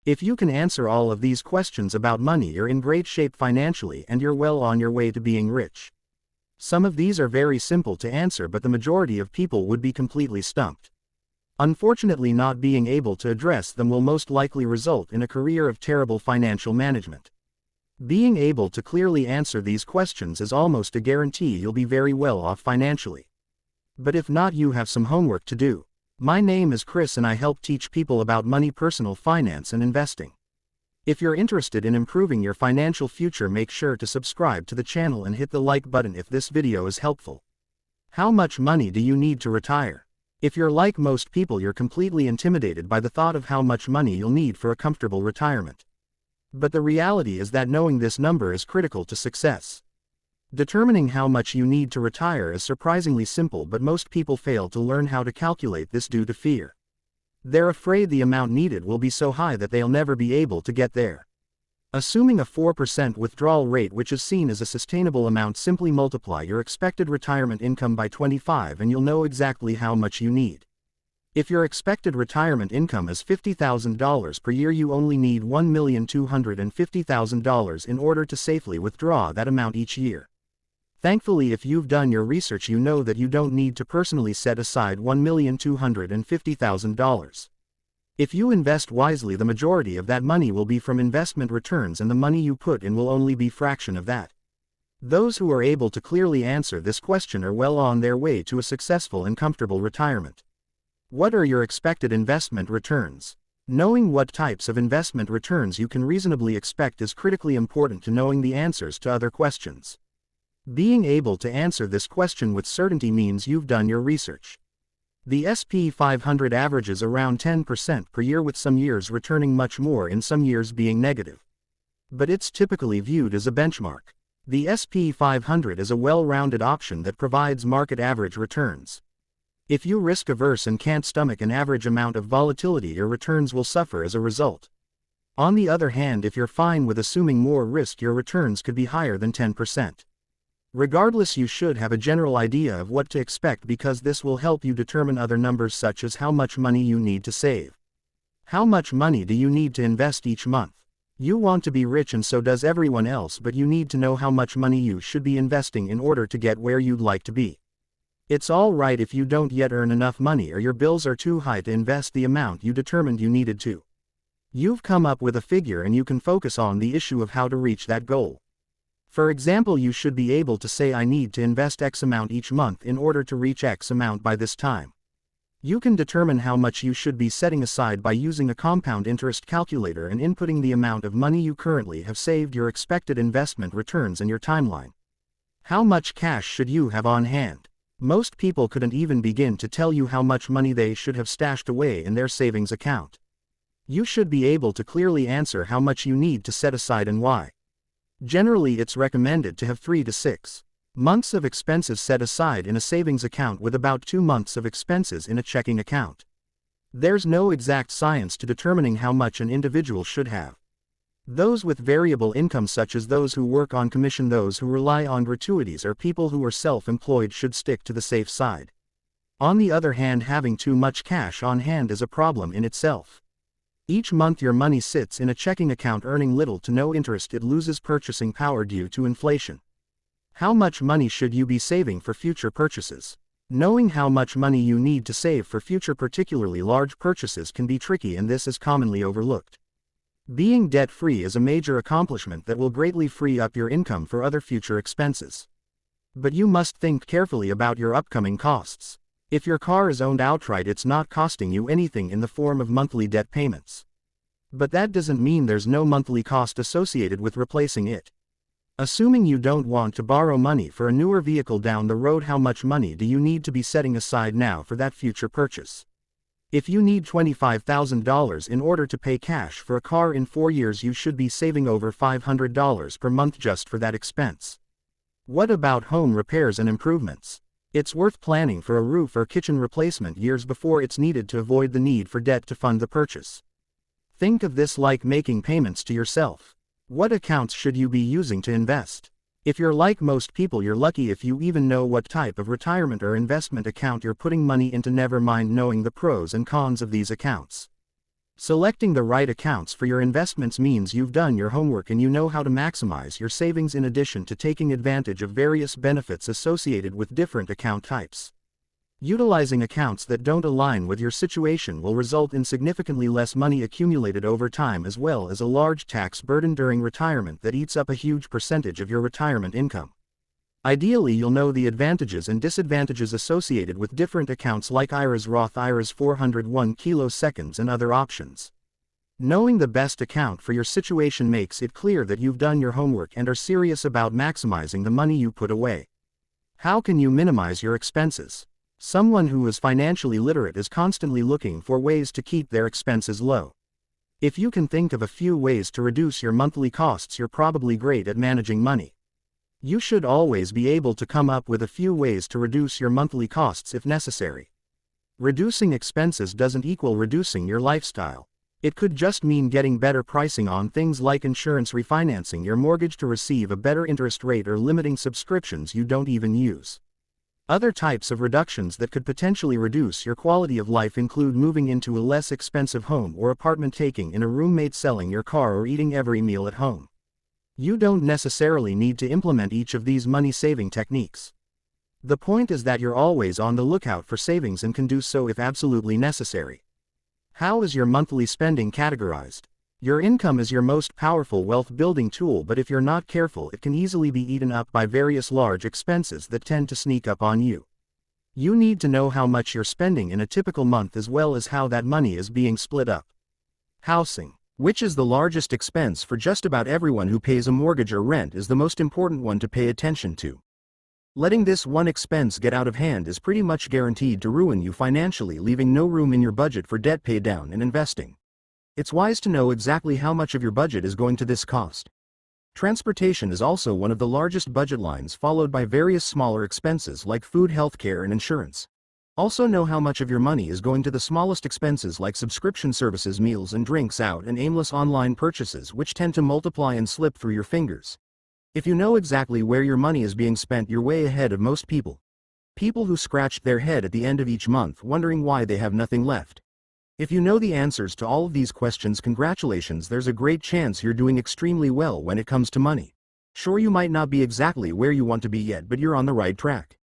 If you can answer all of these questions about money, you're in great shape financially and you're well on your way to being rich. Some of these are very simple to answer, but the majority of people would be completely stumped. Unfortunately, not being able to address them will most likely result in a career of terrible financial management. Being able to clearly answer these questions is almost a guarantee you'll be very well off financially. But if not, you have some homework to do. My name is Chris and I help teach people about money, personal finance and investing. If you're interested in improving your financial future, make sure to subscribe to the channel and hit the like button if this video is helpful. How much money do you need to retire? If you're like most people, you're completely intimidated by the thought of how much money you'll need for a comfortable retirement. But the reality is that knowing this number is critical to success. Determining how much you need to retire is surprisingly simple, but most people fail to learn how to calculate this due to fear. They're afraid the amount needed will be so high that they'll never be able to get there. Assuming a 4% withdrawal rate, which is seen as a sustainable amount, simply multiply your expected retirement income by 25 and you'll know exactly how much you need. If your expected retirement income is $50,000 per year, you only need $1,250,000 in order to safely withdraw that amount each year. Thankfully, if you've done your research, you know that you don't need to personally set aside $1,250,000. If you invest wisely, the majority of that money will be from investment returns, and the money you put in will only be a fraction of that. Those who are able to clearly answer this question are well on their way to a successful and comfortable retirement. What are your expected investment returns? Knowing what types of investment returns you can reasonably expect is critically important to knowing the answers to other questions. Being able to answer this question with certainty means you've done your research. The S&P 500 averages around 10% per year, with some years returning much more and some years being negative. But it's typically viewed as a benchmark. The S&P 500 is a well-rounded option that provides market average returns. If you're risk-averse and can't stomach an average amount of volatility, your returns will suffer as a result. On the other hand, if you're fine with assuming more risk, your returns could be higher than 10%. Regardless, you should have a general idea of what to expect, because this will help you determine other numbers such as how much money you need to save. How much money do you need to invest each month? You want to be rich, and so does everyone else, but you need to know how much money you should be investing in order to get where you'd like to be. It's all right if you don't yet earn enough money or your bills are too high to invest the amount you determined you needed to. You've come up with a figure and you can focus on the issue of how to reach that goal. For example, you should be able to say, I need to invest X amount each month in order to reach X amount by this time. You can determine how much you should be setting aside by using a compound interest calculator and inputting the amount of money you currently have saved, your expected investment returns, and your timeline. How much cash should you have on hand? Most people couldn't even begin to tell you how much money they should have stashed away in their savings account. You should be able to clearly answer how much you need to set aside and why. Generally, it's recommended to have 3 to 6 months of expenses set aside in a savings account, with about 2 months of expenses in a checking account. There's no exact science to determining how much an individual should have. Those with variable income, such as those who work on commission, those who rely on gratuities, or people who are self-employed, should stick to the safe side. On the other hand, having too much cash on hand is a problem in itself. Each month your money sits in a checking account earning little to no interest. It loses purchasing power due to inflation. How much money should you be saving for future purchases? Knowing how much money you need to save for future, particularly large purchases, can be tricky, and this is commonly overlooked. Being debt-free is a major accomplishment that will greatly free up your income for other future expenses. But you must think carefully about your upcoming costs. If your car is owned outright, it's not costing you anything in the form of monthly debt payments. But that doesn't mean there's no monthly cost associated with replacing it. Assuming you don't want to borrow money for a newer vehicle down the road, how much money do you need to be setting aside now for that future purchase? If you need $25,000 in order to pay cash for a car in 4 years, you should be saving over $500 per month just for that expense. What about home repairs and improvements? It's worth planning for a roof or kitchen replacement years before it's needed to avoid the need for debt to fund the purchase. Think of this like making payments to yourself. What accounts should you be using to invest? If you're like most people, you're lucky if you even know what type of retirement or investment account you're putting money into, never mind knowing the pros and cons of these accounts. Selecting the right accounts for your investments means you've done your homework and you know how to maximize your savings in addition to taking advantage of various benefits associated with different account types. Utilizing accounts that don't align with your situation will result in significantly less money accumulated over time as well as a large tax burden during retirement that eats up a huge percentage of your retirement income. Ideally, you'll know the advantages and disadvantages associated with different accounts like IRAs, Roth IRAs, 401 kiloseconds and other options. Knowing the best account for your situation makes it clear that you've done your homework and are serious about maximizing the money you put away. How can you minimize your expenses? Someone who is financially literate is constantly looking for ways to keep their expenses low. If you can think of a few ways to reduce your monthly costs, you're probably great at managing money. You should always be able to come up with a few ways to reduce your monthly costs if necessary. Reducing expenses doesn't equal reducing your lifestyle. It could just mean getting better pricing on things like insurance, refinancing your mortgage to receive a better interest rate, or limiting subscriptions you don't even use. Other types of reductions that could potentially reduce your quality of life include moving into a less expensive home or apartment, taking in a roommate, selling your car, or eating every meal at home. You don't necessarily need to implement each of these money-saving techniques. The point is that you're always on the lookout for savings and can do so if absolutely necessary. How is your monthly spending categorized? Your income is your most powerful wealth-building tool, but if you're not careful, it can easily be eaten up by various large expenses that tend to sneak up on you. You need to know how much you're spending in a typical month as well as how that money is being split up. Housing, which is the largest expense for just about everyone who pays a mortgage or rent, is the most important one to pay attention to. Letting this one expense get out of hand is pretty much guaranteed to ruin you financially, leaving no room in your budget for debt paydown and investing. It's wise to know exactly how much of your budget is going to this cost. Transportation is also one of the largest budget lines, followed by various smaller expenses like food, healthcare, and insurance. Also know how much of your money is going to the smallest expenses like subscription services, meals and drinks out, and aimless online purchases, which tend to multiply and slip through your fingers. If you know exactly where your money is being spent, you're way ahead of most people. People who scratched their head at the end of each month wondering why they have nothing left. If you know the answers to all of these questions, congratulations, there's a great chance you're doing extremely well when it comes to money. Sure, you might not be exactly where you want to be yet, but you're on the right track.